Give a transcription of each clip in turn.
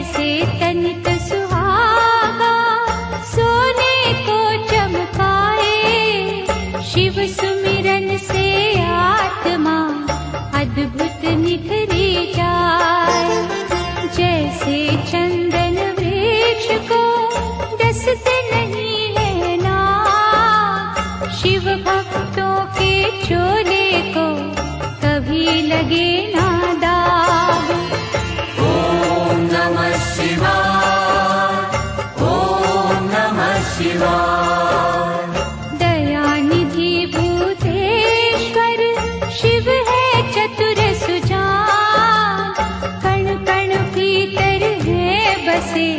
जैसे तनित सुहागा सोने को चमकाए, शिव सुमिरन से आत्मा अद्भुत निखरी जाए। जैसे चंदन वृक्ष को डसते नहीं है नाग, शिव भक्तों के चोले को कभी लगे ना दाग। ओम नमः शिवाय, ओम नमः शिवाय। दयानिधि भूतेश्वर शिव है चतुर सुजान, कण कण भीतर है बसे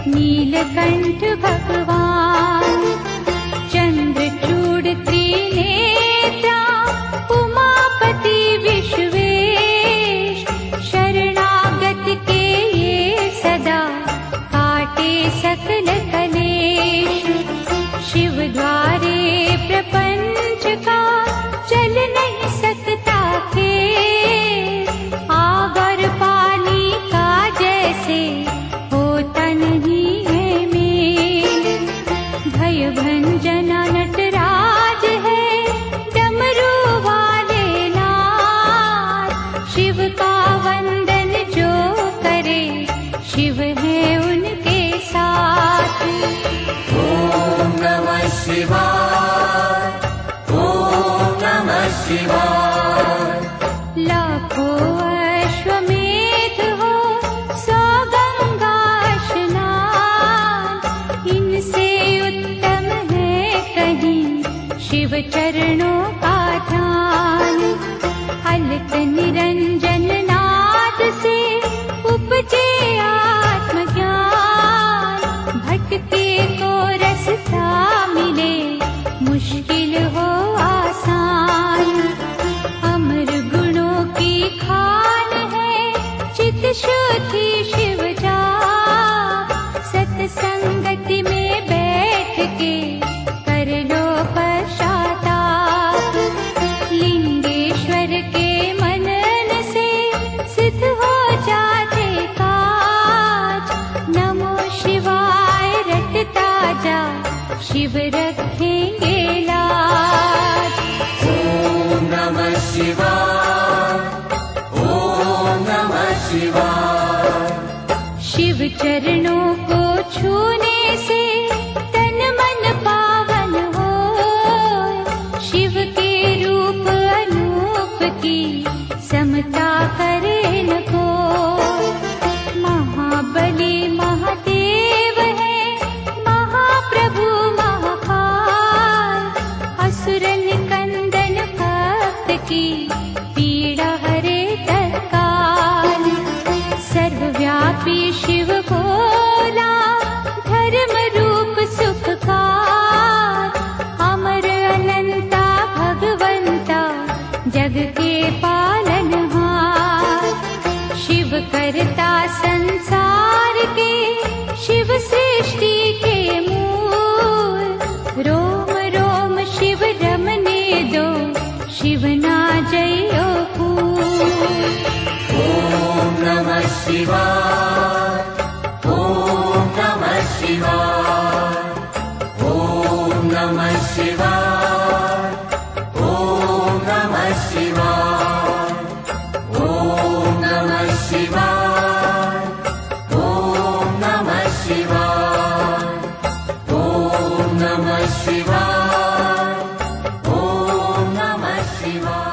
नीलकंठ भगवान। चंद्रचूड़ त्रिनेत्रा उमापति विश्वेश, शरणागत के ये सदा काटे सकल कलेश। शिव द्वारे प्रपंच का चल नहीं सकता खेल, आग और पानी का जैसे होता नहीं है मेल। भय भंजना नटराज है डमरू वाले नाथ, शिव का वंदन जो करे शिव है उनके साथ। ओम नमः शिवाय, ओम नमः शिवाय। लाखों अश्वमेध हो सौ गंगा स्नान, इनसे उत्तम है कहीं शिव चरणों का ध्यान। अलक निरंजन नाद से उपजे आत्मज्ञान, भटके को रास्ता मिले मुश्किल हो आसान। अमर गुणों की खान है चित शुद्धि शिव जा, सत्संगति में बैठ के कर लो पश्चाताप। लिंगेश्वर के मनन से सिद्ध हो जाते काज, नमो शिवाय रटता जा शिव रखेंगे लाज। ओम नमः शिवाय, ओम नमः शिवाय। शिव चरणों को छूने से तन मन पावन हो, शिव के रूप अनूप की समता करे न को। महाबली महादेव है महाप्रभु महाकाल, असुर निकंदन भक्त की पीड़ा हरे तत्काल। सर्वव्यापी शिव भोला धर्म रूप सुखकार, अमर अनंता भगवंता जग के पालनहार। शिव करता संसार के शिव सृष्टि के मूल, रोम रोम शिव रमने दो शिव ना जयो फूल। ओम नमः शिवाय, ओम नमः शिवाय। ओम नमः शिवाय, ओम नमः शिवाय। ओम नमः शिवाय, ओम नमः शिवाय। ओम नमः शिवाय, ओम नमः शिवाय।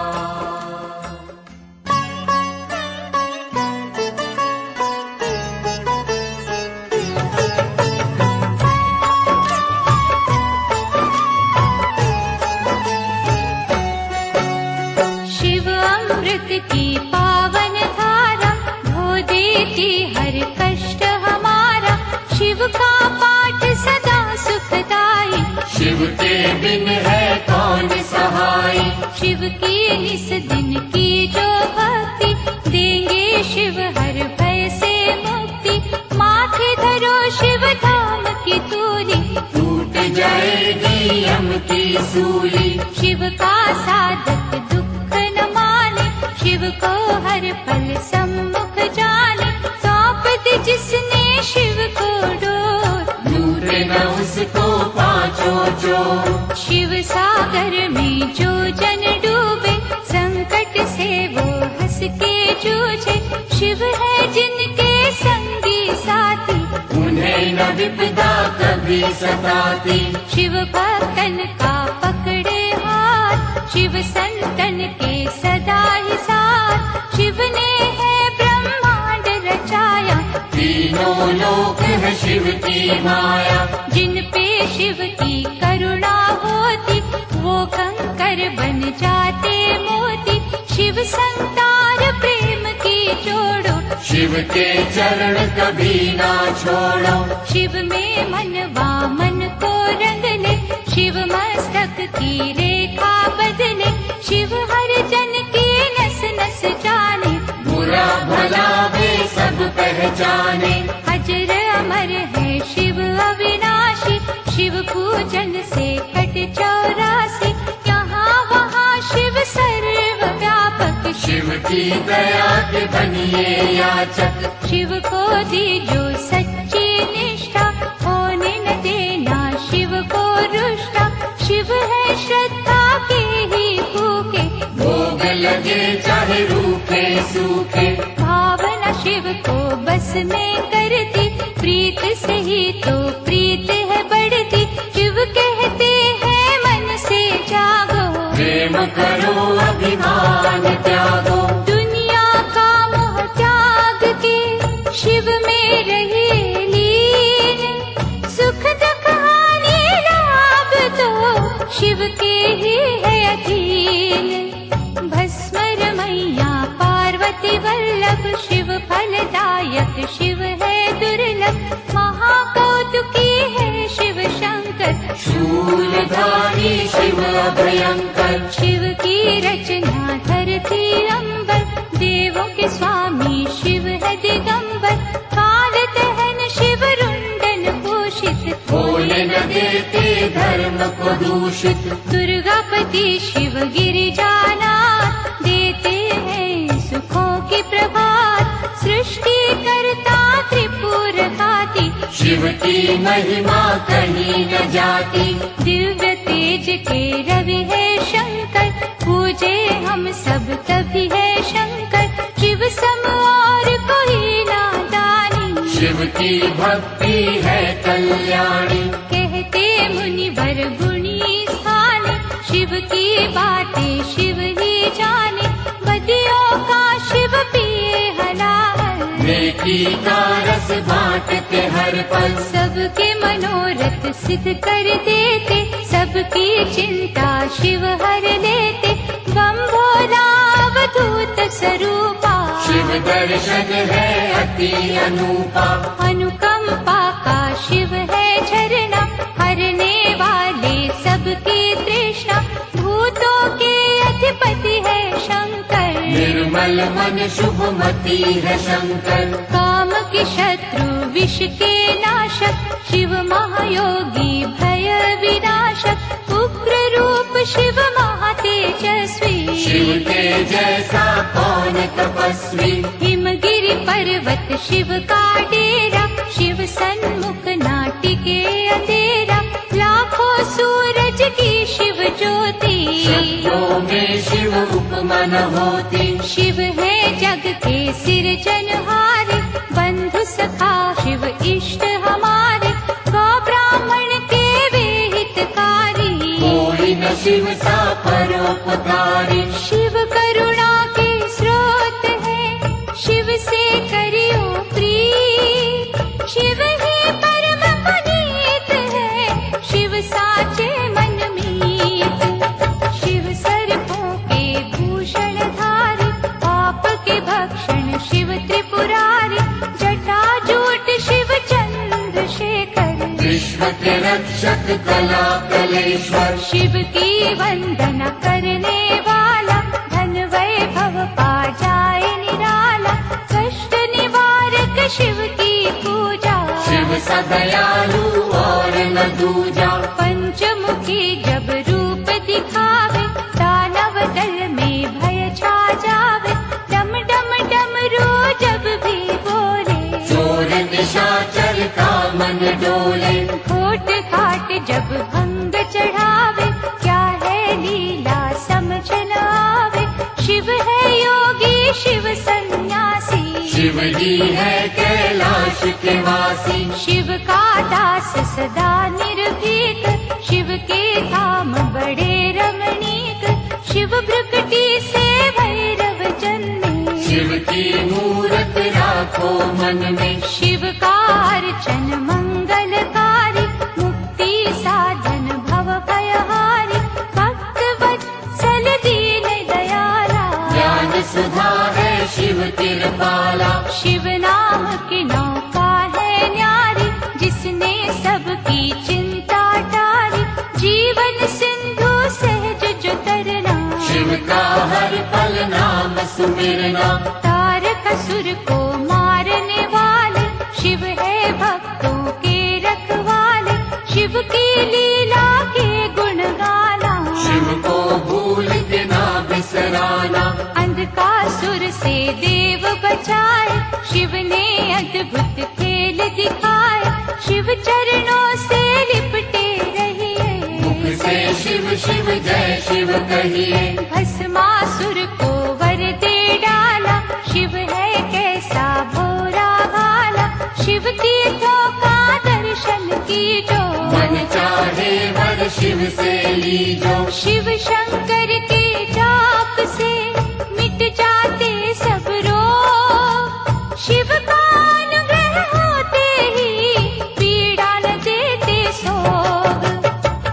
शिव अमृत की पावन धारा धो देती हर कष्ट हमारा, शिव का पाठ सदा सुखदाई। शिव के बिन है कौन सहाय, शिव की निस दिन की जो भक्ति, देंगे शिव हर भय से मुक्ति। माथे धरो शिव धाम की तूली, टूट जाएगी यम की सूली। शिव का साधक दुख न माने, शिव को हर पल सम्मुख जाने। सौंप दे जिसने शिव को डोर, लूटे न उसको पाँचों चोर। शिव सागर में जो जन डूबे, संकट से वो हंस के जूझे। शिव है जिनके संगी साथी, उन्हें न विपदा कभी सताती। शिव भक्तन का पकड़े हाथ, शिव संतन के सदा ही साथ। शिव ने है ब्रह्मांड रचाया, तीनों लोक है शिव की माया। जिन पे शिव की करुणा होती, वो कंकर बन जाते मोती। शिव संतार प्रेम की जोड़ो, शिव के चरण कभी ना छोड़ो। शिव में मनवा मन को रंग ले, शिव मस्तक की रेखा बदले। शिव हर जन की नस नस जाने, बुरा भला वे सब पहचाने। अजर अमर है शिव अविनाशी, शिव पूजन से कट 84। यहाँ वहाँ शिव सर्वव्यापक, शिव की दया के बनिए याचक। शिव को दीजो सच्ची निष्ठा, होने न देना शिव को रुष्टा। शिव है श्रद्धा के ही भूखे, भोग लगे चाहे रूखे सूखे। भावना शिव को बस में करती, प्रीत से ही तो प्रीत है बढ़ती। शिव कहते हैं मन से जागो, प्रेम करो अभिमान त्यागो। दुनिया का मोह त्याग के शिव में रहिए लीन। सुख दुख हानि लाभ तो शिव के ही है अधीन। भस्मर मैया पार्वती वल्लभ, शिव फलदायक शिव है दुर्लभ। महाकौतुकी है शिव शंकर, शूलधारी शिव अभयंकर। शिव की रचना धरती अंबर, देवों के स्वामी शिव है दिगंबर। काल दहन शिव रुंडन भूषित, होने न देते धर्म को दूषित। दुर्गापति शिव गिरिजानाथ, देते हैं सुखों की प्रभात। सृष्टि करता त्रिपुर घाती, शिव की महिमा कहीं न जाती। दिव्य तेज के रवि है शंकर, पूजे हम सब तभी है शंकर। शिव सम और कोई नादानी, शिव की भक्ति है कल्याणी। कहते मुनिवर गुणी स्थाने, शिव की बातें शिव ही जाने। बदियों का शिव पिए हलाहल, नेकी का रस बांटते हर पल। सबके मनोरथ सिद्ध कर देते, सबकी चिंता शिव हर लेते। बम भोला अवधूत स्वरूपा, शिव दर्शन है अति अनूपा। अनुकंपा का शिव है झरना, हरने वाले सबकी तृष्णा। भूतों के अधिपति है शंकर, निर्मल मन शुभमती है शंकर। काम के शत्रु विष के नाशक, शिव महायोगी भय विनाशक। उग्र रूप शिव महातेजस्वी, शिव के जैसा कौन तपस्वी। हिमगिरि पर्वत शिव का डेरा, शिव सन्मुख नाटिके अंधेरा। लाखों सूरज की शिव ज्योति, शब्दों में शिव उपमा न होती। शिव है जग के सिरजनहारे, बंधु सखा शिव इष्ट हमारे। गौ ब्राह्मण के वे हितकारी, कोई न शिव सा परोपकारी। शिव करुणा के स्रोत है, शिव से करियो प्रीत। शिव ही परम पुनीत है, शिव साचे मन मीत। शिव सर्पों के भूषण धारी, पाप के भक्षण शिव त्रिपुरारी। जटा जूट शिव चंद्रशेखर, विश्व के रक्षक कला कलेश्वर। शिव की वंदना करने वाला, धन वैभव पा जाए निराला। कष्ट निवारक शिव की पूजा, शिव सा दयालु और न दूजा। पंचमुखी जब रूप दिखावे, दानव दल में भय छा जावे। डम डम डमरू जब भी बोले, चोर डोले। घोट घाट जब भंग चढ़ावे, क्या है लीला समझ न आवे। शिव है योगी शिव सन्यासी, शिव जी है कैलाश के वासी। शिव का दास सदा निर्भीक, शिव के धाम बड़े रमणीक। शिव भृकुटी से भैरव जन्मे, शिव की मूरत राखो मन में। शिव का अर्चन मंगलकारी, मुक्ति साधन भव भयहारी। भक्त वत्सल दीन दयाला, ज्ञान सुधा है शिव कृपाला। शिव नाम की नौका है न्यारी, जिसने सबकी चिंता टारी। जीवन सिंधु सहज जो तरना, शिव का हर पल नाम सुमिरना। तारक असुर को मारने वाले, शिव है भक्तों के रखवाले। शिव की लीला के गुण गाना, शिव को भूल के ना बिसराना। अंधकासुर से देव बचाए, शिव ने अद्भुत खेल दिखाए। शिव चरणों से लिपटे रहिए, मुख से शिव शिव जय शिव कहिए। भस्मासुर को वर दे डाला, शिव है कैसा भोरा भाला। शिव तीर्थों का दर्शन कीजो, मन चाहे वर शिव से लीजो। शिव शंकर के जाप से मिट जाते सब रोग। शिव का अनुग्रह होते ही पीड़ा न देते सोग।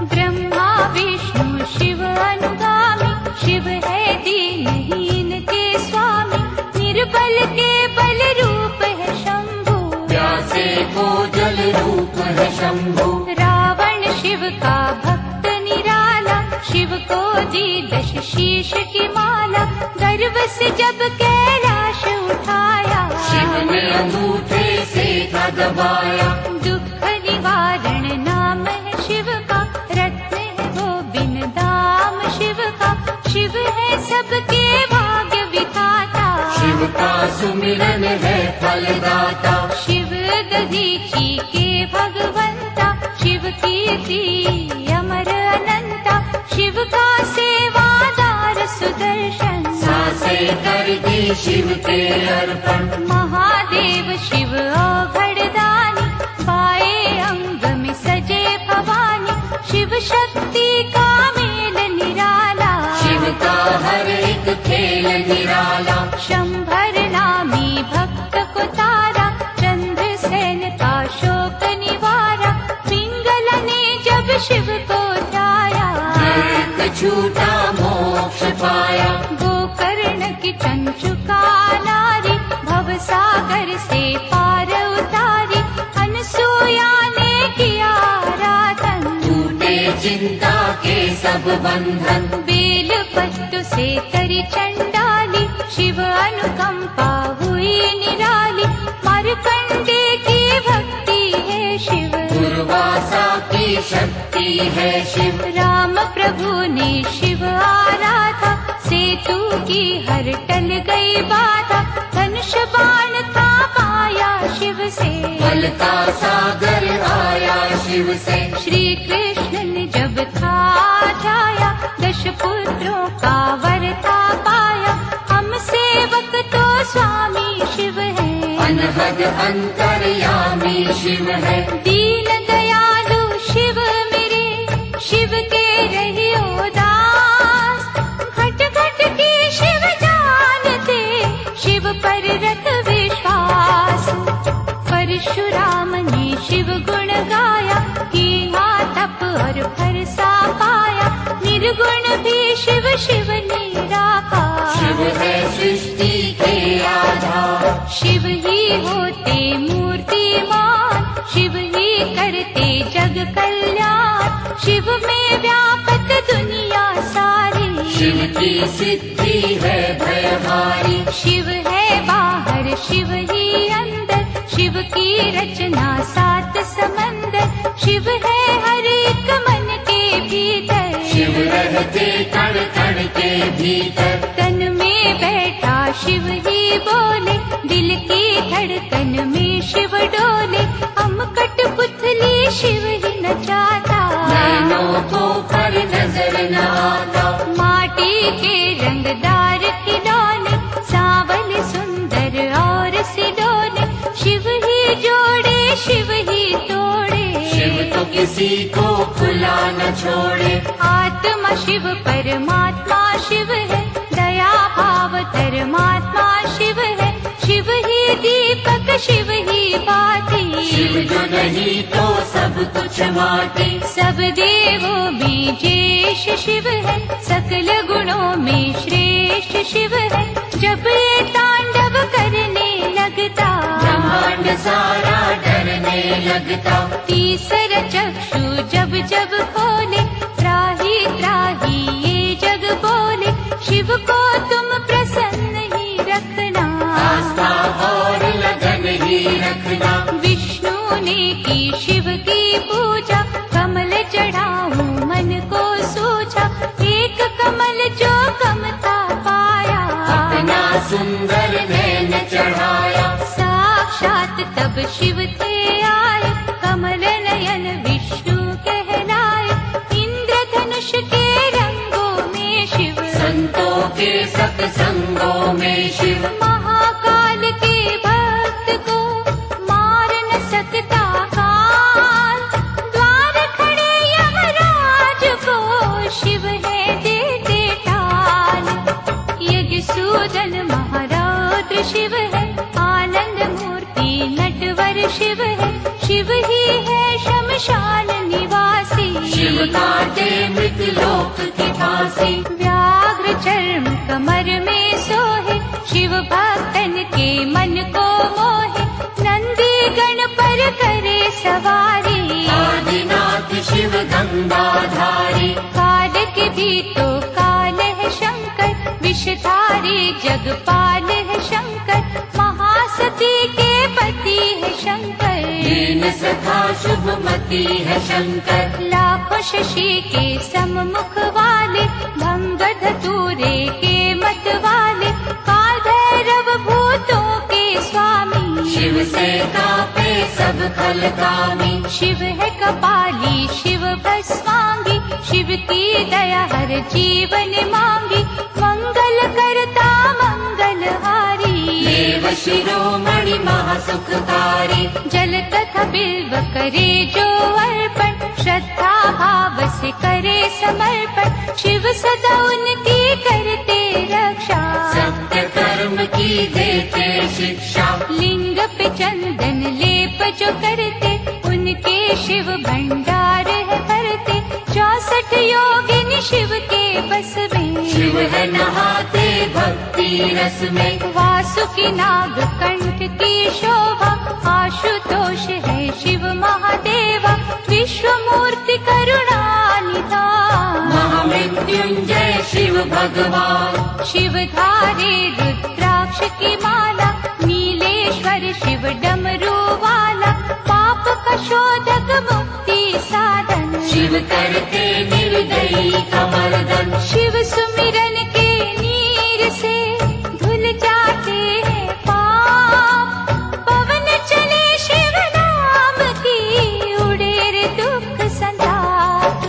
ब्रह्मा विष्णु शिव अनुगामी, शिव है दीनहीन के स्वामी। निर्बल के बल रूप है शंभु, प्यासे को जल रूप है शंभु। रावण शिव का भक्त निराला, शिव को दी 10 शीश की माला। गर्व से जब कैलाश उठाया, शिव ने अंगूठे से था दबाया। दुख निवारण नाम है शिव का, रत्न है वो बिन दाम शिव का। शिव है सबके भाग्य विधाता, शिव का सुमिरन है फलदाता। शिव दधीची के भगवंता, शिव कीर्ति अमर अनंता। शिव का सेवादार सुदर्शन, सांसे कर दी शिव के अर्पण। महादेव शिव औघड़दानी, पाए अंग में सजे भवानी। शिव शक्ति का मेल निराला, शिव का हर एक खेल निराला। शंभर नामी भक्त को तारा, चंद्रसेन का शोक निवारा। पिंगला ने जब शिव को ध्याया, नरक छूटा मोक्ष पाया। गोकर्ण की चंचुका नारी, भवसागर से पार उतारी। अनसुया ने किया आराधन, टूटे चिंता के सब बंधन। बेल पट्टु से करी चंडाली, शिव अनुकंपा हुई निराली। मार्कंडे की भक्ति है शिव, दुर्वासा की शक्ति है शिव। राम प्रभु ने शिव आराधा, सेतु की हर टल गई बाधा। धनुष बाण था पाया शिव से, बल का सागर आया शिव से। श्री कृष्ण ने जब था जाया, 10 पुत्रों का वर था पाया। हम सेवक तो स्वामी शिव है, अनहद अंतर्यामी शिव है। दीन दयालु शिव मेरे, शिव के रहियो दास। घट घट की शिव जानते, शिव पर रख विश्वास। परशुराम ने शिव गुण गाया, किया तप और फरसा पाया। निर्गुण भी शिव शिव निराकार, शिव है सृष्टि के आधार। शिव ही होते मूर्तिमान, शिव ही करते जग कल्याण। शिव में व्यापक दुनिया सारी, शिव की सिद्धि है भयहारी। शिव है बाहर शिव ही अंदर, शिव की रचना 7 समंदर। शिव है हर एक मन के भीतर, शिव रहते कण कण के भीतर। तन में बैठा शिव ही बोले, दिल की धड़कन में शिव डोले। हम कठपुतली शिव ही न चाहता, नैनों को पर नजर न आता। माटी के रंगदार खिलौने, सांवले सुंदर और सिडोने, शिव ही जोड़े शिव ही तोड़े। शिव तो किसी को खुला न छोड़े, आत्मा शिव परमात्मा शिव है, दया भाव धर्मात्मा शिव है। शिव ही दीपक शिव ही बाती, शिव जो नहीं तो सब कुछ माटी। सब देवों में ज्येष्ठ शिव है, सकल गुणों में श्रेष्ठ शिव है। जब ये तांडव करने लगता, ब्रह्मांड सारा डरने लगता। तीसरा चक्षु जब जब खोले, त्राही त्राही ये जग बोले। शिव को तुम प्रसन्न ही रखना, आस्था और लगन ही रखना। विष्णु ने की शिव की पूजा, कमल चढ़ाऊं मन को सूझा। एक कमल जो कम था पाया, अपना सुंदर नैन चढ़ाया। साक्षात तब शिव थे आए, कमल नयन विष्णु कहलाए। इंद्रधनुष के रंगों में शिव, संतों के सत्संगों में शिव। महाकाल के भक्त को मार न सकता काल, द्वार खड़े यमराज को शिव है देते टाल। यज्ञ सूदन महारौद्र शिव है, आनंद मूर्ति नटवर शिव है। शिव ही है शमशान निवासी, शिव काटे मृतलोक की फांसी। व्याघ्र चर्म कमर में सोहे, शिव भक्तन के मन को मोहे। नंदी गण पर करे सवारी, आदिनाथ शिव गंगाधारी। काल के भी तो काल है शंकर, विषधारी जगपाल है शंकर। महासती के पति है शंकर, दीन सखा शुभमती है शंकर। लाखों शशि के सम्मुख वाले, भंग धतूरे के मत वाले। काल भैरव भूतों के स्वामी, शिव से कापे सब खल कामी। शिव है कपाली शिव भस्मांगी, शिव की दया हर जीवन मांगी। मंगल करता मंगलहारी, देव शिरोमणि महासुखकारी। जल तथा बिल्व करे जो अर्पण, श्रद्धा भाव से करे समर्पण। शिव सदा उनकी करते रक्षा, सत्य कर्म की देते शिक्षा। लिंग पे चंदन लेप जो करते, उनके शिव भंडार है भरते। 64 योगिनी शिव के बस में, शिव है नहाते भक्ति रस में। वासुकी नाग कंठ की शोभा, आशुतोष है शिव महादेवा। विश्व मूर्ति करुणा निधान, महामृत्युंजय शिव भगवान। शिव धारे रुद्राक्ष की माला, नीलेश्वर शिव डमरू वाला। पाप का शोधक मुक्ति साधन, शिव करते निर्दयी का मर्दन। शिव सुमिरन के नीर से धुल जाते हैं पाप। पवन चले शिव नाम की, उड़े रे दुख संताप।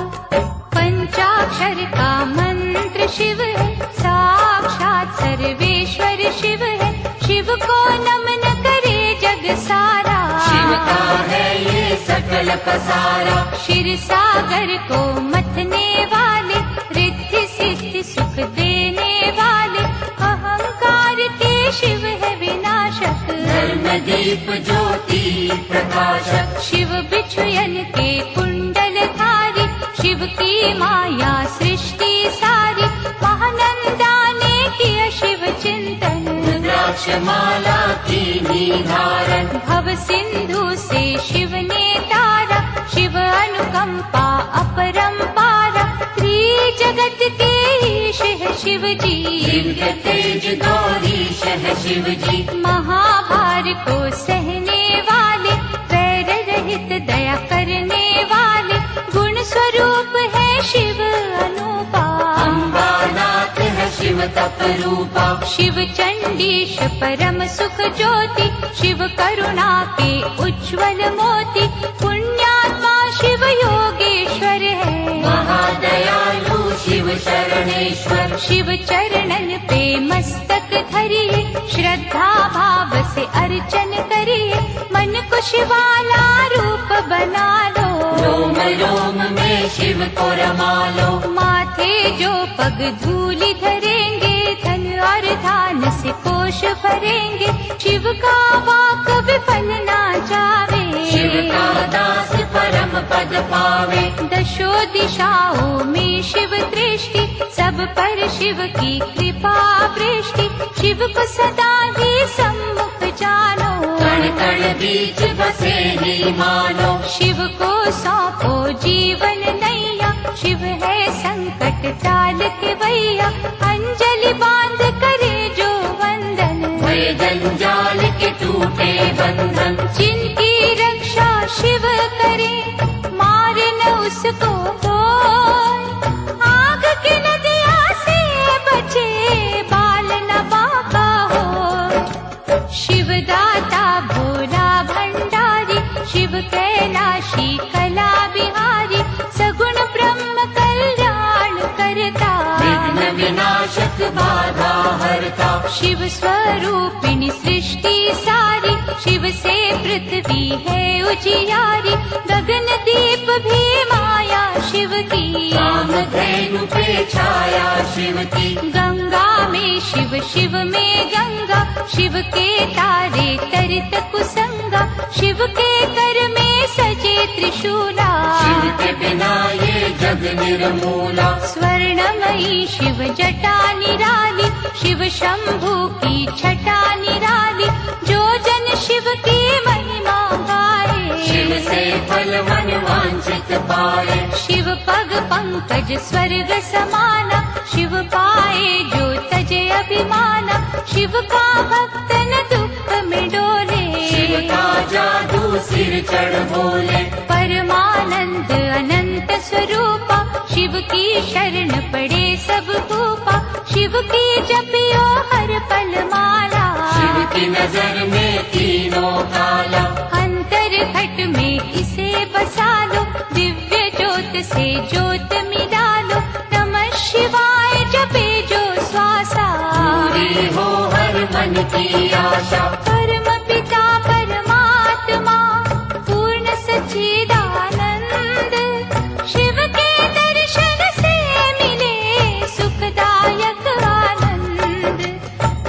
पंचाक्षर का मंत्र शिव है, साक्षात सर्वेश्वर शिव है। शिव को नमन करे जग सारा, शिव का है ये सकल पसारा। क्षीर सागर को मथने वाले, रिद्धि सिद्धि सुख देने वाले। अहंकार के शिव है विनाशक, धर्म दीप ज्योति प्रकाशक। शिव बिछुयन के कुंडल धारी, शिव की माया सृष्टि सारी। महानंदा ने किया शिव चिंतन, रुद्राक्ष माला की निधारण। भव सिंधु से शिव ने तारा, शिव अनुकंपा अपरंपारा। त्रिजगत के ईश है शिव जी, दिव्य तेज गौरीश है शिव जी। महाभार को सहने वाले, वैर रहित दया करने वाले। गुण स्वरूप है शिव अनुपा, अम्बानाथ है शिव तप रूपा। शिव चंडीश परम सुख ज्योति, शिव करुणा के उज्ज्वल मोती। पुण्यात्मा शिव चरणन पे मस्तक धरिए, श्रद्धा भाव से अर्चन करिए, मन को शिवाला रूप बना लो। रोम रोम में शिव को रमा लो, माथे जो पग धूलि धरेंगे, धन और धान से कोश भरेंगे, शिव का वाक विफल ना जावे। शिव का दास परम पद पावे, दशो दिशाओं में शिव दृष्टि, सब पर शिव की कृपा वृष्टि, शिव को सदा ही सम्मुख जानो। कण कण बीच बसे ही मानो, शिव को सौंपो जीवन नैया, शिव है संकट टाल के भैया, अंजलि बांध करे जो वंदन। भय जंजाल के टूटे बंधन, जिनकी रक्षा शिव करे, मारे न उसको कोई, आग की नदिया से बचे, बाल न बाका हो। शिव दाता भोला भंडारी, शिव कैलाशी कला बिहारी, सगुण ब्रह्म कल्याण करता, विघ्न विनाशक बाधा हरता। शिव स्वरूपिणी सृष्टि सारी, शिव से पृथ्वी है उजियारी, गगन दीप भी माया शिव की, कामधेनु पे छाया शिव की। गंगा में शिव, शिव में गंगा, शिव के तारे तरित कुसंगा, शिव के कर में सजे त्रिशूला, शिव के बिना ये जग निर्मूला। स्वर्णमयी शिव जटा निराली, शिव शंभु की छटा निराली, जो जन शिव की महिमा गाए, शिव से फल मन वांछित पाए। शिव पग पंकज स्वर्ग समाना, शिव पाए जो तजे अभिमाना, शिव का भक्त न दुख में डोले, शिव का जादू सिर चढ़ बोले। परमानंद अनंत स्वरूपा, शिव की शरण पड़े सब भूपा, शिव की जपियो हर पल माला, शिव की नजर में तीनों काला। अंतर घट में इसे बसा लो, दिव्य ज्योत से ज्योत मिला लो, नमः शिवाय जपे जो श्वासा, पूरी हो हर मन की आशा। परम पिता परमात्मा पूर्ण सच्चिदानंद, शिव के दर्शन से मिले सुखदायक आनंद,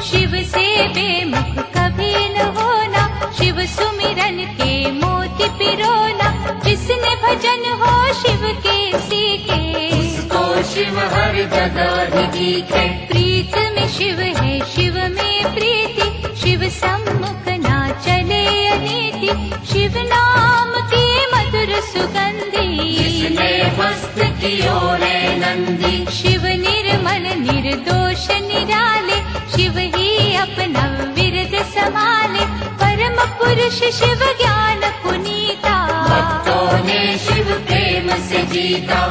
शिव से बेमुख कभी न होना, शिव सुमिरन के मोती पिरोना, जिसने भजन हो शिव के सीखे, उसको शिव हर जगह दिखे। प्रीत में शिव है शिव में प्रीति, शिव सम्मुख ना चले अनीति, शिव नाम की मधुर सुगंधी, जिसने मस्त कियो रे नंदी। शिव निर्मल निर्दोष निराले, शिव ही अपना विरद संभाले, परम पुरुष शिव ज्ञान पुनीता, भक्तों ने शिव प्रेम से जीता।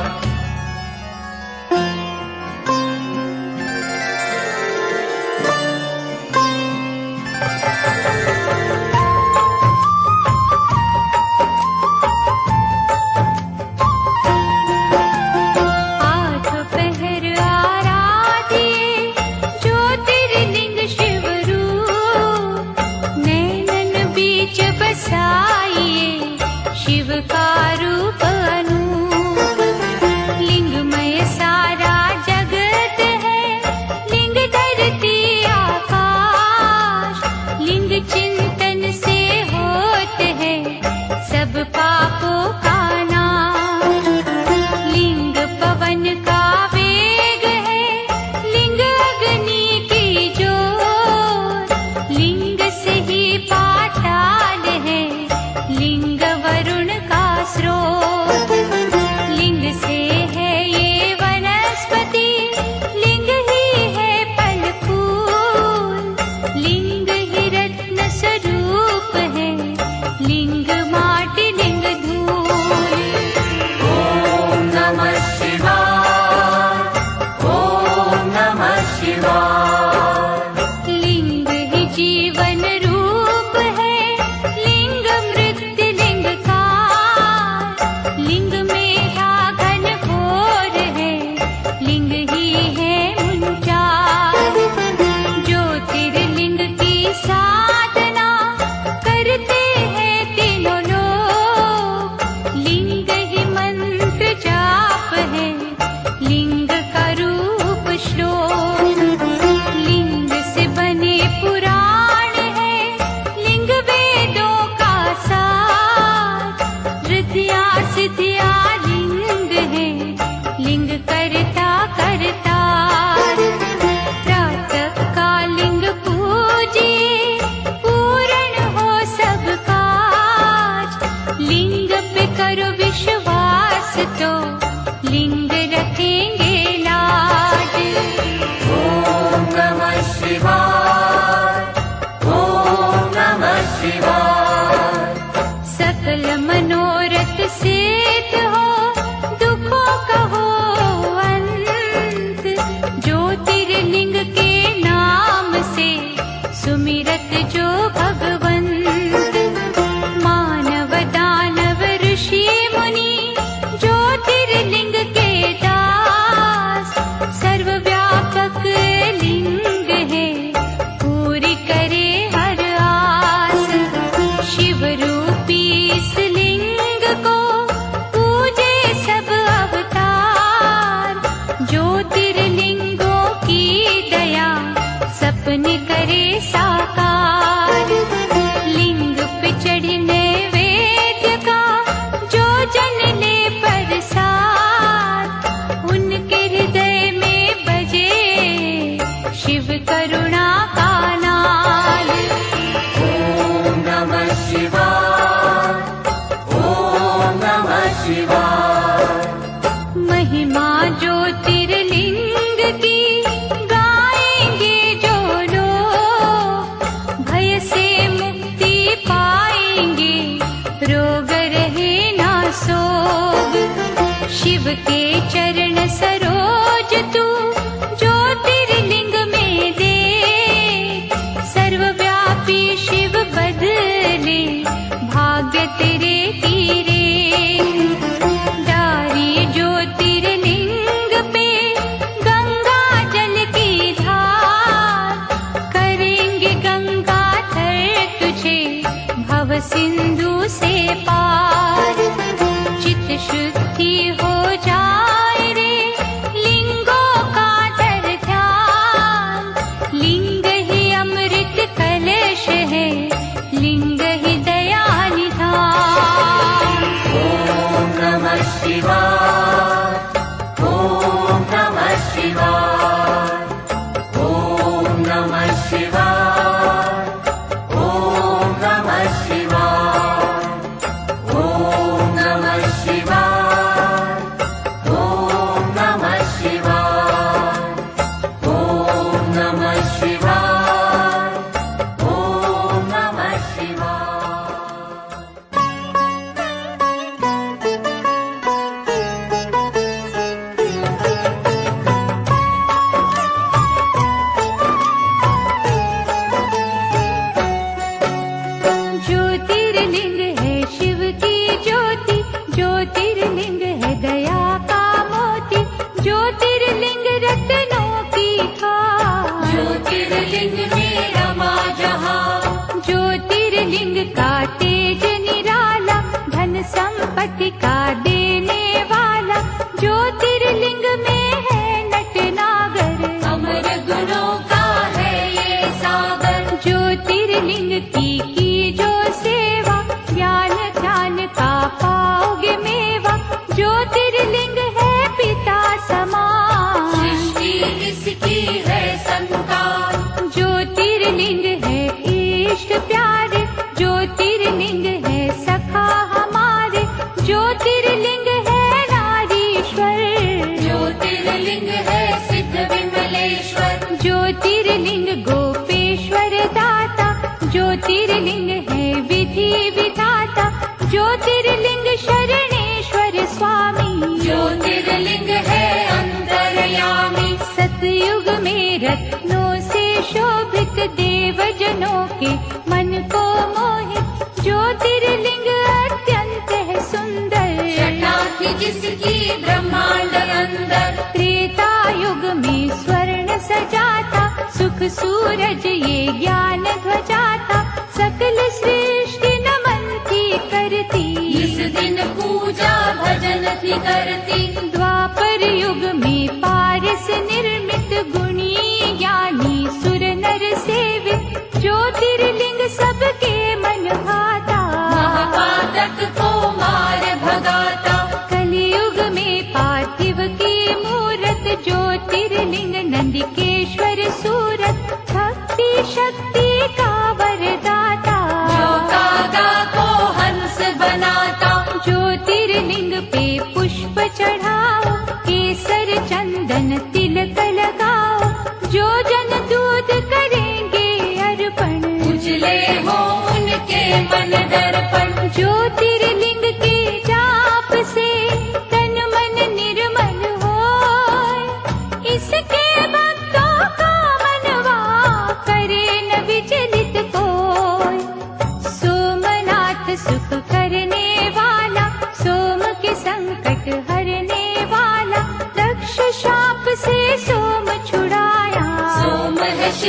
आठ पहर आराधिए, ज्योतिर्लिंग शिव रूप, नैनन बीच बसाइए, शिव का रूप अनूप, लिंगमय सारा जगत है, लिंग धरती आकाश, लिंग चिंतन से होत है सब पापों का नाश, लिंग पवन का वेग है, लिंग अग्नि की ज्योत, लिंग से ही पाताल है, लिंग वरुण का स्रोत, करो विश्वास तो लिंग रखेंगे लाज। ओम नमः शिवाय, ओम नमः शिवाय। सकल मनोरथ सिद्ध हो, दुखों का हो अंत। ज्योतिर्लिंग के नाम से सुमिरत जो भगवंत। मानव दानव ऋषि मुनि ज्योतिर्लिंग के दास। सर्वव्यापक लिंग है, पूरी करे हर आस। शिव रूपी इस लिंग को पूजे सब अवतार। ज्योतिर्लिंगों की दया सपने करे साकार। लिंग पे चढ़ने वेद्य का जो जन ले प्रसाद। उनके हृदय में बजे शिव करुणा का नाद। ओम नमः शिवाय, ओम नमः शिवाय। महिमा ज्योतिर्लिंग की गाएंगे जो लोग। भय से मुक्ति पाएंगे, रोग रहे ना सोग। शिव के चरण सरोज तू ज्योतिर्लिंग में दे। सर्वव्यापी शिव बदले भाग्य तेरे तीरे। डारी ज्योतिर्लिंग पे गंगा जल की धार। करेंगे गंगा थर तुझे भव सिंधु से पार। चित शुद्धि हो जाए रे लिंगों का दर ध्यान। लिंग ही अमृत कलश है, लिंग ही दया निधान। ओम नमः शिवाय, ओम नमः शिवाय। ओम नमः शिवाय, ओम नमः शिवाय। ओम नमः शिवाय, ओम नमः शिवाय। ओम नमः शिवाय, ओम नमः शिवाय। ज्योतिर्लिंग है शिव की ज्योति। ज्योतिर्लिंग है दया का मोती। ज्योतिर्लिंग रत्नों की खान। ज्योतिर्लिंग में रमा जहाँ। ज्योतिर्लिंग का तेज निराला, धन संपत्ति का देने वाला। ज्योतिर्लिंग में है नटनागर, अमर गुणों का है ये सागर। ज्योतिर्लिंग की जो सेवा, ज्ञान ध्यान का पाओगे मेवा। ज्योतिर्लिंग है पिता समान, सृष्टि इसकी है संतान। ज्योतिर्लिंग है इष्ट प्यारे। ज्योतिर्लिंग है सखा हमारे। ज्योतिर्लिंग है नारीश्वर। ज्योतिर्लिंग है सिद्ध विमलेश्वर। ज्योतिर्लिंग गोपेश्वर दाता। ज्योतिर्लिंग है विधि विधाता। ज्योतिर्लिंग शरणेश्वर स्वामी। ज्योतिर्लिंग है अंतर्यामी। सतयुग में रत्नों से शोभित, देवजनों के मन को मोहित। ज्योतिर्लिंग अत्यंत है सुंदर, जटा थी जिसकी ब्रह्मांड अंदर। त्रेता युग में स्वर्ण सजाता। सुख सूरज ये ज्ञान ध्वजाता। सकल सृष्टि नमन थी करती, इस दिन पूजा भजन थी करती। द्वापर युग में पारस निर्मित, गुणी ज्ञानी सुर नर सेवित। ज्योतिर्लिंग सबके मन भाता, महापातक को मार भगाता। कलियुग में पार्थिव की मूरत। ज्योतिर्लिंग नंदिकेश्वर सूरत। भक्ति शक्ति का वरदाता, जो कागा को हंस बनाता। ज्योतिर्लिंग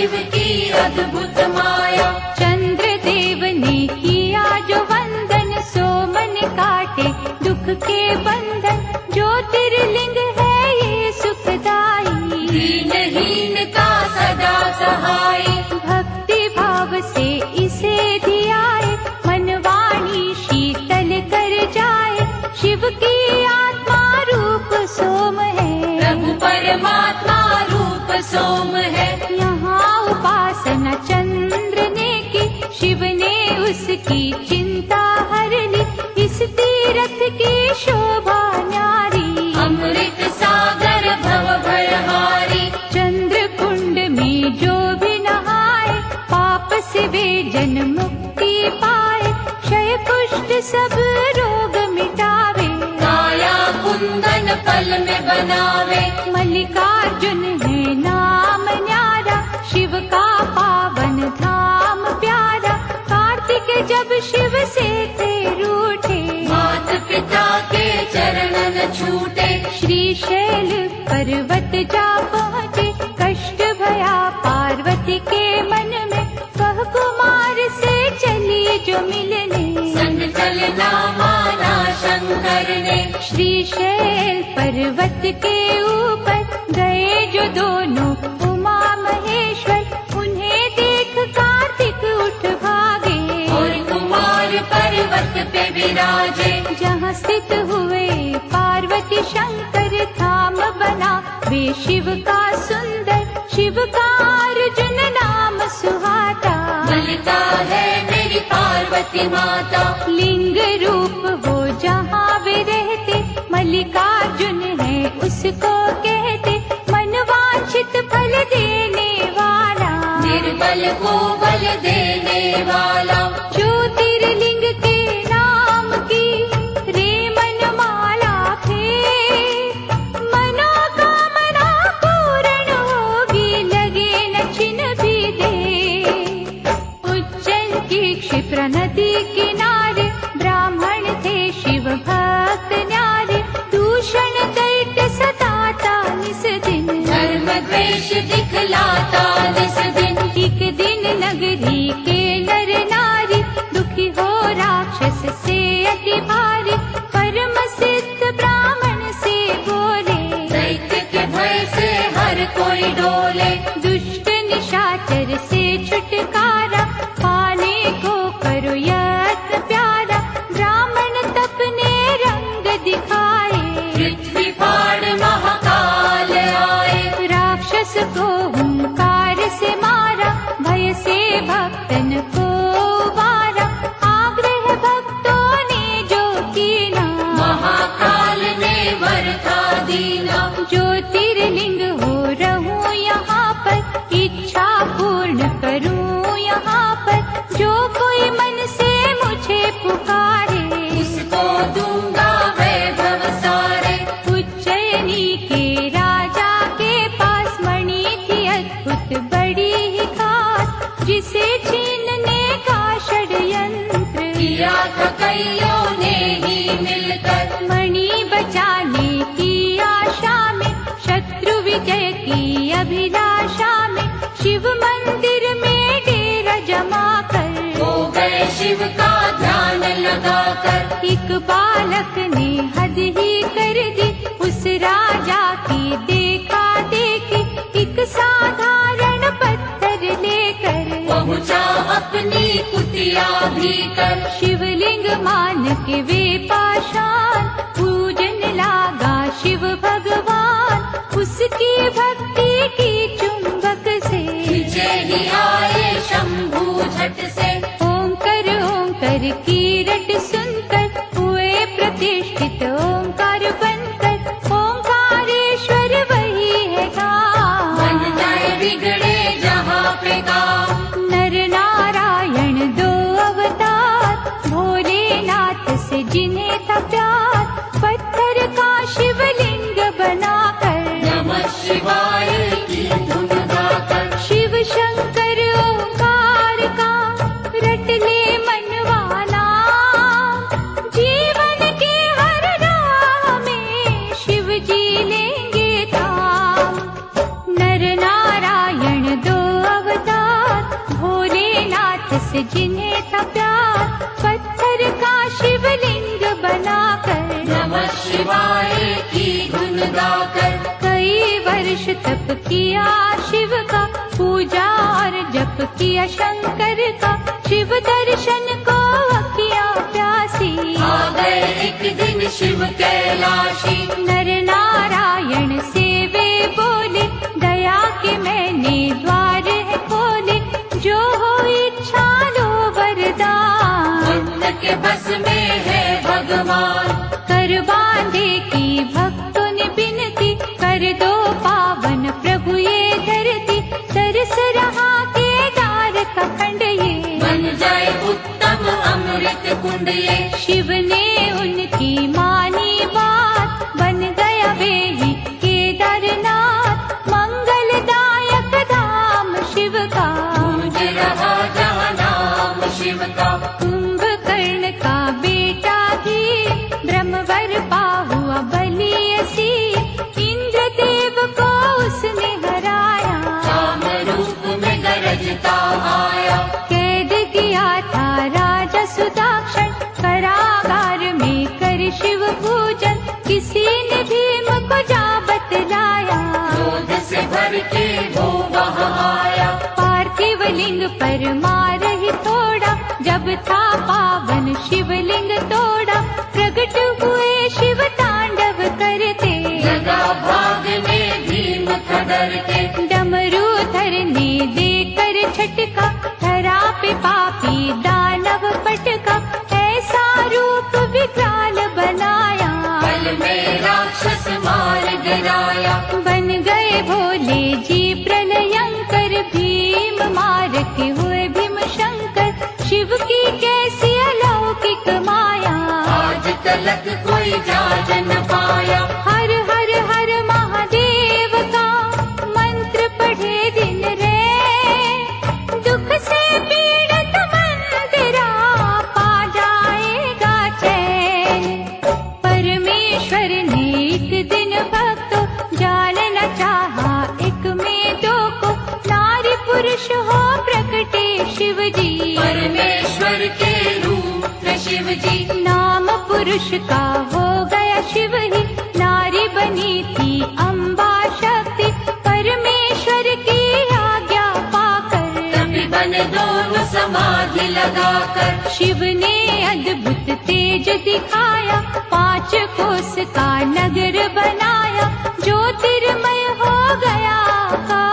शिव की अद्भुत माया। चंद्रदेव ने किया जो वंदन, सोमन काटे दुख के बंधन। ज्योतिर्लिंग है ये सुखदाई, दीनहीन का सदा सहाय। भक्ति भाव से इसे धियाए, मनवाणी शीतल कर जाए। शिव की आत्मा रूप सोम है, प्रभु परमात्मा रूप सोम है। यहाँ उपासना चंद्र ने की, शिव ने उसकी चिंता हर ली। इस तीरथ की शोभा न्यारी, अमृत सागर भव भयहारी। चंद्र कुंड में जो भी नहाए, पाप से वे जन मुक्ति पाए। क्षय कुष्ठ सब रोग मिटावे, काया कुंदन पल में बनावे। मल्लिकार्जुन है नाम न्यारा, शिव का पावन धाम प्यारा। कार्तिक जब शिव से थे रूठे, मात पिता के चरणन छूटे। श्रीशैल पर्वत जा पहुँचे। कष्ट भया पार्वती के मन में, वह कुमार से चली जो मिलने। संग चलना माना शंकर ने, श्रीशैल पर्वत के ऊपर गए जो दोनों उमा महेश्वर। उन्हें देख कार्तिक उठ भागे, और कुमार पर्वत पे विराजे। जहाँ स्थित हुए पार्वती शंकर, धाम बना वे शिव का सुंदर। शिव का अर्जुन नाम सुहाता, मल्लिका है मेरी पार्वती माता। लिंग रूप हो जहाँ वे रहते, मल्लिकार्जुन है उसको कहते। मनवांछित फल देने वाला, निर्बल को बल देने वाला। ज्योतिर्लिंग के नाम की रे मनमाला थे। मनोकामना पूर्ण होगी, लगे न छिन भी दे। उज्जैन की क्षिप्रा नदी किनारे, ब्राह्मण थे शिव भक्त न्यारे। दूषण दैत्य सताता निस दिन, धर्म द्वेष दिखलाता निस दिन। एक दिन नगरी के नर नारी, दुखी हो राक्षस से अति भारी। परम सिद्ध ब्राह्मण से बोले, दैत्य के भय से हर कोई डोले। दुष्ट निशाचर से छुटकारा, पाने को करो यत्न प्यारा। ब्राह्मण तपने रंग दिखाए, पृथ्वी फाड़ महाकाल आए। राक्षस को हुंकार से मारा, भय से भक्तन को वारा। आग्रह भक्तों ने जो कीना, महाकाल ने वर था दीना। ज्योतिर्लिंग हो रहूं यहाँ पर, इच्छा पूर्ण करूं यहाँ पर। जो कोई मन से मुझे पुकारे, उसको दूंगा वैभव सारे। उज्जैनी के राजा के पास मणि थी अद्भुत बड़ी ही खास। जिसे छीनने का षड्यंत्र किया था कईयों ने ही मिलकर। मणि बचाने की आशा में, शत्रु विजय की अभिलाषा में। शिव मंदिर में डेरा जमा कर, हो गए शिव का ध्यान लगाकर। एक बालक ने हद ही कर दी, उस राजा की देखा देखी। एक साधारण पत्थर लेकर पहुँचा अपनी कुटिया भीतर। शिवलिंग मान के वे पाषाण, पूजन लागा शिव भगवान। उसकी भक्ति की चुंबक से खिंचे ही आए शंभू झट से। ओंकार ओंकार की रट सुनकर, हुए प्रतिष्ठित ओंकार बनकर। ओंकारेश्वर वही है गाँव, बन जाए बिगड़े जहाँ पे काम। नर नारायण दो अवतार, भोलेनाथ से जिन्हें था प्यार। पत्थर का शिवलिंग बनाकर, नमः शिवाय की धुन गाकर। शिव शंकर ओंकार का रट ले मनवाना। जीवन के हर राह से जिन्हें था प्यार, पत्थर का शिवलिंग बनाकर नमः शिवाय की धुन गाकर कई वर्ष तप किया शिव का, पूजा और जप किया शंकर का, शिव दर्शन को अखियाँ प्यासी। आ गए एक दिन शिव कैलाशी, नर नारायण से वे बोले, दया के मैंने द्वार है खोले, जो हो इच्छा लो वरदान। भक्त के बस में है भगवान, कर बांधे की भक्तों ने बिनती, कर दो पावन प्रभु ये धरती, तरस रहा केदार का खंड ये, बन जाए उत्तम अमृत कुंड ये। शिव ने उनकी मानी बात, बन गया वे ही केदारनाथ, मंगलदायक धाम शिव का, गूंज रहा जहाँ नाम शिव का। कुंभकर्ण का बेटा भी ब्रह्मवर पा हुआ बलियसी, इंद्रदेव को उसने हराया, काम रूप में गरजता आया, कैद किया था राजा सुदाक्षण, कारागार में कर शिव पूजन, किसी ने भीम को जा बतलाया, क्रोध से भर के वो वहाँ आया। पार्थिव लिंग पर मार ही थोड़ा, जब था पावन शिवलिंग तोड़ा, प्रकट हुए शिव तांडव करते, जगा भाग में भीम था डर के, डमरूधर ने देकर झटका, धरा पे पापी दानव पटका, ऐसा रूप विकराल बनाया, बल में राक्षस मार गिराया। बन गए भोले जी प्रलयंकर, भीम मारते हुए भीम शंकर, शिव की कैसी अलौकिक माया, आज तलक कोई जान न पाया। हर हर हर महादेव का मंत्र पढ़े दिन रे, दुख से पीड़ित मन तेरा पा जाएगा चैन। परमेश्वर ने एक दिन भक्तों जानना चाहा, एक में दो को, नारी पुरुष हो प्रकटे शिव जी, परमेश्वर के रूप में शिव जी, नाम पुरुष का हो गया शिव ही, नारी बनी थी अम्बा शक्ति, परमेश्वर की आज्ञा पाकर, तभी बने दोनों समाधि लगाकर। शिव ने अद्भुत तेज दिखाया, 5 कोस का नगर बनाया, ज्योतिर्मय हो गया का,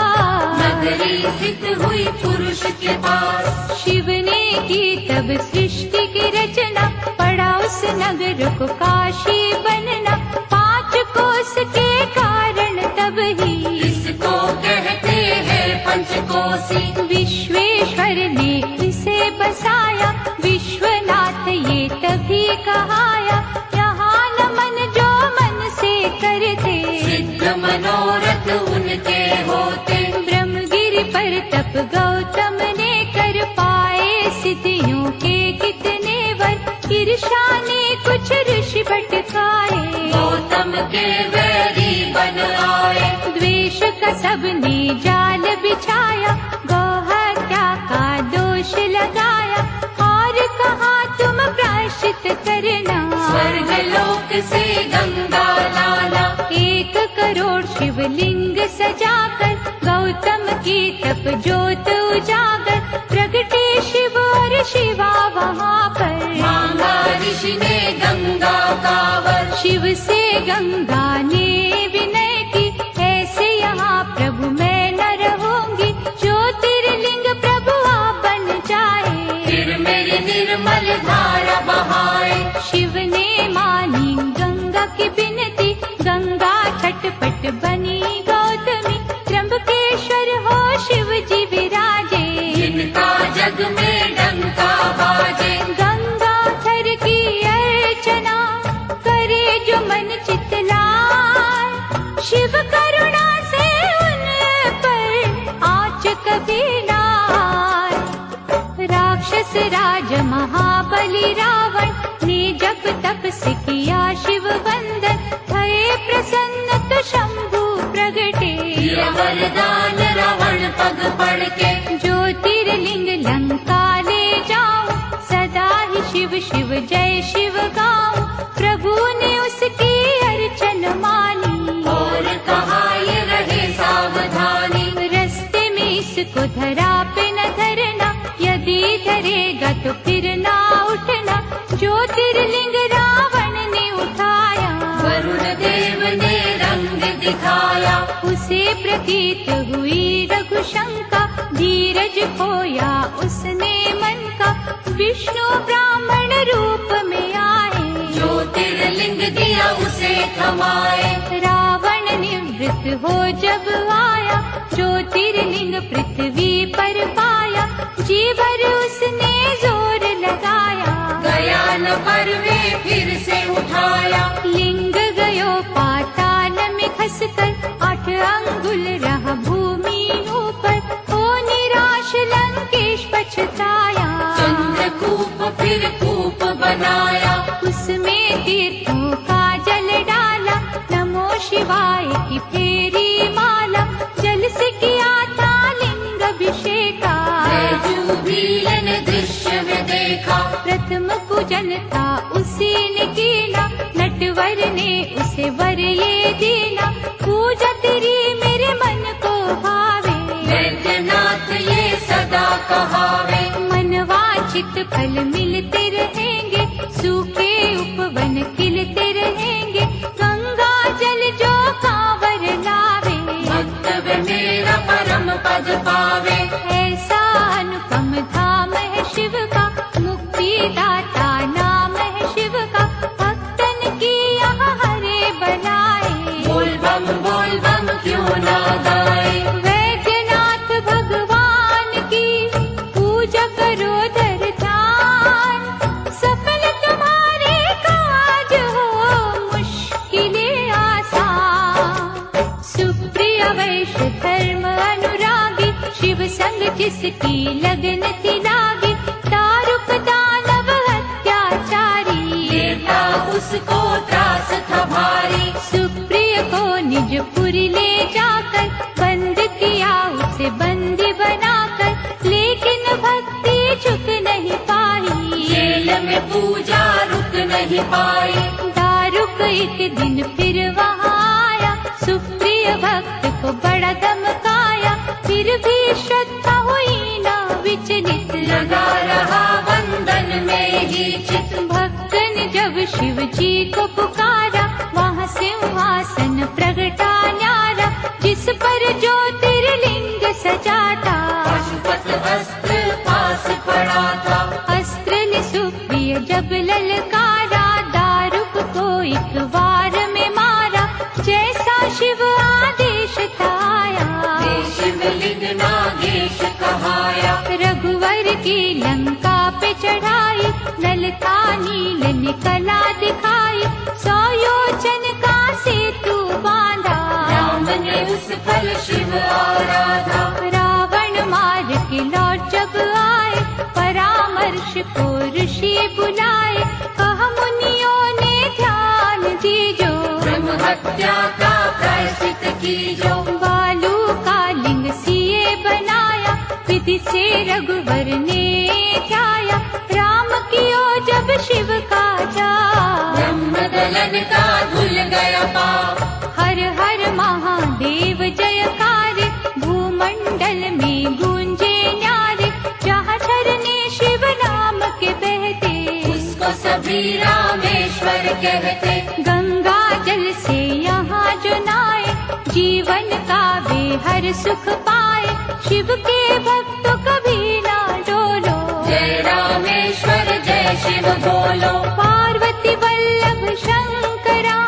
नगरी स्थित हुई पुरुष के पास, शिव ने की तब सृष्टि की रचना, पड़ा उस नगर को काशी बनना, 5 कोस के कारण तब ही इसको कहते हैं पंचकोसी। विश्वेश्वर ने इसे बसाया, विश्वनाथ ये तभी कहाया, यहाँ नमन जो मन से करते, सिद्ध मनोरथ उनके होते। ब्रह्मगिरि पर तप गौतम ने कर पाए, सिद्धियों के कितने वर, ईर्षा ने कुछ ऋषि भटकाए, गौतम के वैरी बन आए। द्वेष का सबने जाल बिछाया, गौहत्या का दोष लगाया, और कहा तुम प्रायश्चित करना, स्वर्ग लोक से गंगा लाना, 1 करोड़ शिवलिंग सजाकर, गौतम की तप ज्योत उजागर, प्रगटे शिव और शिवा वहाँ पर, मांगा ऋषि ने गंगा का वर, शिव से गंगा ने विनय की, ऐसे यहाँ प्रभु मैं न रहूंगी, ज्योतिर्लिंग प्रभु आप बन जाए, फिर मेरी निर्मल धारा बहाए। शिव ने मानी गंगा की बिनती, गंगा छटपट बनी गौतमी, त्र्यंबकेश्वर हो शिव जी विराजे, जिनका जग में डंका बाजे, गंगाधर की अर्चना करे जो मन चितलाए, शिव करुणा से उन पर आँच कभी ना आए। राक्षस राज महाबली रावण ने जब तप से किया शिव वंदन, भये प्रसन्न तो शंभु प्रगटे, दिया वरदान रावण पग पड़ के, ज्योतिर्लिंग लंका ले तेज खोया उसने मन का, विष्णु ब्राह्मण रूप में आए। ज्योतिर्लिंग दिया उसे थमाए। रावण निवृत्त हो जब आया, ज्योतिर्लिंग पृथ्वी पर पाया। जी भर उसने जोर लगाया, गया न पर वे फिर से उठाया। लिंग गयो पाताल में खसकर, 8 अंगुल रहा भूमि ऊपर। हो निराश लंकेश पछताया, चंद्रकूप फिर कूप बनाया। उसमें तीर्थों का जल डाला, नमो शिवाय की फेरी माला। जल से किया था लिंग अभिषेका, जुबीलन दृश्य में देखा। प्रथम पूजन था उसी ने कीना, नटवर ने उसे वर ये दीना। पूजा तेरी मेरे मन को भावे, वैद्यनाथ ये सदा कहावे। मनवांछित फल मिलते रहेंगे, सूखे उपवन खिलते रहेंगे। गंगा जल जो कांवर लावे, भक्तव्य मेरा परम पद पावे। ऐसा अनुपम धाम है शिव का, मुक्ति दाता नाम है शिव का। भक्तन की यहाँ हरे बनाए, बोल बम क्यों ना गाए। वैद्यनाथ भगवान की पूजा करो धर ध्यान। सफल तुम्हारे काज हो, मुश्किलें आसान। सुप्रिय वैश्य धर्म अनुरागी, शिव संग जिसकी लगन थी लागी। दारुक दानव अत्याचारी, लेता उसको त्रास था भारी। सुप्रिय को निज पुरी ले जाकर, बंद किया उसे बंदी बनाकर। लेकिन भक्ति झुक नहीं पाई, जेल में पूजा रुक नहीं पाई। दारुक एक दिन फिर वहाँ आया, सुप्रिय भक्त को बड़ा धमकाया। फिर भी श्रद्धा हुई ना विचलित, लगा रहा बंधन में ही चित। भक्त ने जब शिव जी को पुकारा, वहाँ सिंहासन प्रगटा न्यारा। जिस पर ज्योतिर्लिंग सजा था, पशुपत अस्त्र पास पड़ा था। अस्त्र ने सुप्रिय जब ललकारा, दारुक को एक वार में मारा। जैसा शिव आदेश था आया, शिवलिंग नागेश कहाया। रघुवर की लंका पे चढ़ाई, नल था नील ने कला दिखाई। 100 योजन का सेतु बांधा, राम ने उस पर शिव आराधा। रावण मार के लौट जब आए, परामर्श को ऋषि बुलाए। कहा मुनियों ने ध्यान दीजो, ब्रह्म हत्या का प्रायश्चित कीजो। बालू का लिंग सिए बनाया, विधि से रघुवर ने ध्याया। राम कियो जब शिव का जा, ब्रह्म दलन का धुल गया पाप। हर हर महादेव जयकार, भूमंडल में गूंजे न्यारे। जहाँ झरने शिव नाम के बहते, उसको सभी रामेश्वर कहते। गंगा जल से यहाँ जो नाए, जीवन का वे हर सुख पाए। शिव के भक्तों कभी ना डोलो, जय रामेश्वर जय शिव बोलो। पार्वती वल्लभ शंकरा,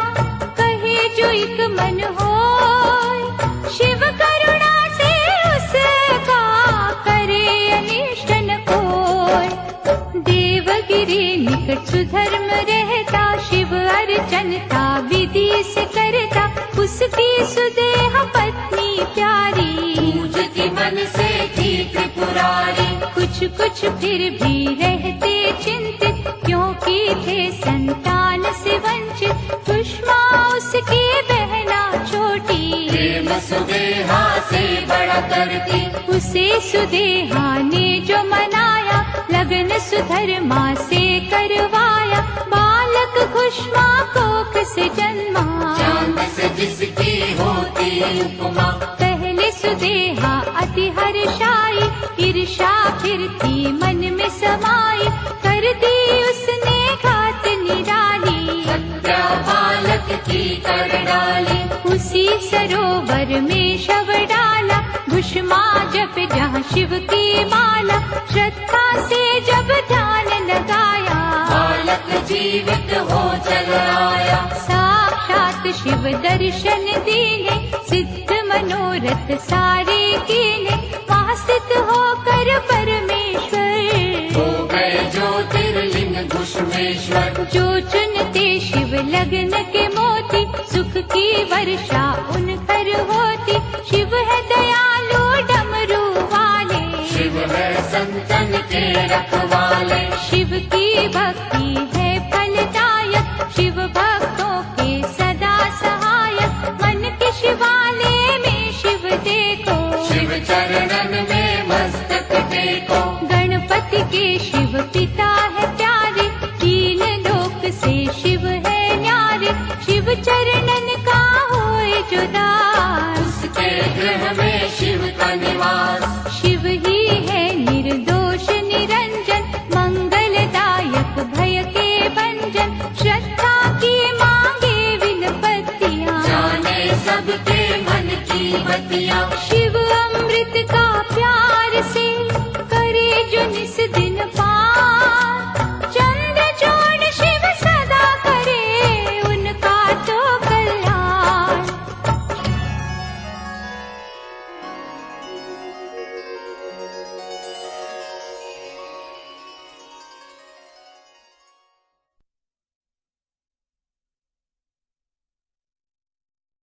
कहे जो एक मन होय। शिव करुणा से उसका करे अनिष्ट न कोय। देवगिरी निकट सुधर्म रहता, शिव अर्चनता विधि से करता। उसकी सुदेह पत्नी प्यारी, पूजती मन से थी त्रिपुरारी। कुछ कुछ फिर भी रहते चिंतित, क्योंकि थे संतान से वंचित। सुषमा उसकी बहना छोटी, प्रेम सुदेहा से बड़ा करती। उसे सुदेहा ने जो मनाया, लगन सुधर्मा से करवाया। बालक खुशमा कोख से जन्मा, चांद से जिसकी होती उपमा। पहले सुदेहा अति हर्षाई, ईर्षा फिर थी मन में समाई। कर दी उसने घात निराली, हत्या बालक की कर डाली। उसी सरोवर में शव डाला। भुष्मा जप जहाँ शिव की माला, श्रद्धा से जब ध्यान लगाया, बालक जीवित हो चल आया। साक्षात शिव दर्शन दीने, सिद्ध मनोरथ सारे कीने, वहाँ स्थित होकर परमेश्वर हो गए ज्योतिर्लिंग घुष्मेश्वर। जो चुनते शिव लगन के मोती, सुख की वर्षा उन पर होती। शिव है दयालु डमरू वाले, शिव है संतन के रखवाले। शिव की भक्ति है फलदायक, शिव भक्तों के सदा सहायक। मन के शिवालय में शिव देखो, शिव चरणन में मस्तक टेको। गणपति के शिव पिता है प्यारे, तीन लोक से शिव है न्यारे। शिव चरणन का होए जो दास, उसके गृह में शिव का निवास। शिव ही है निर्दोष निरंजन, मंगलदायक भय के भंजन। श्रद्धा की मांगे विनपतियाँ, जाने सबके मन की बतिया। शिव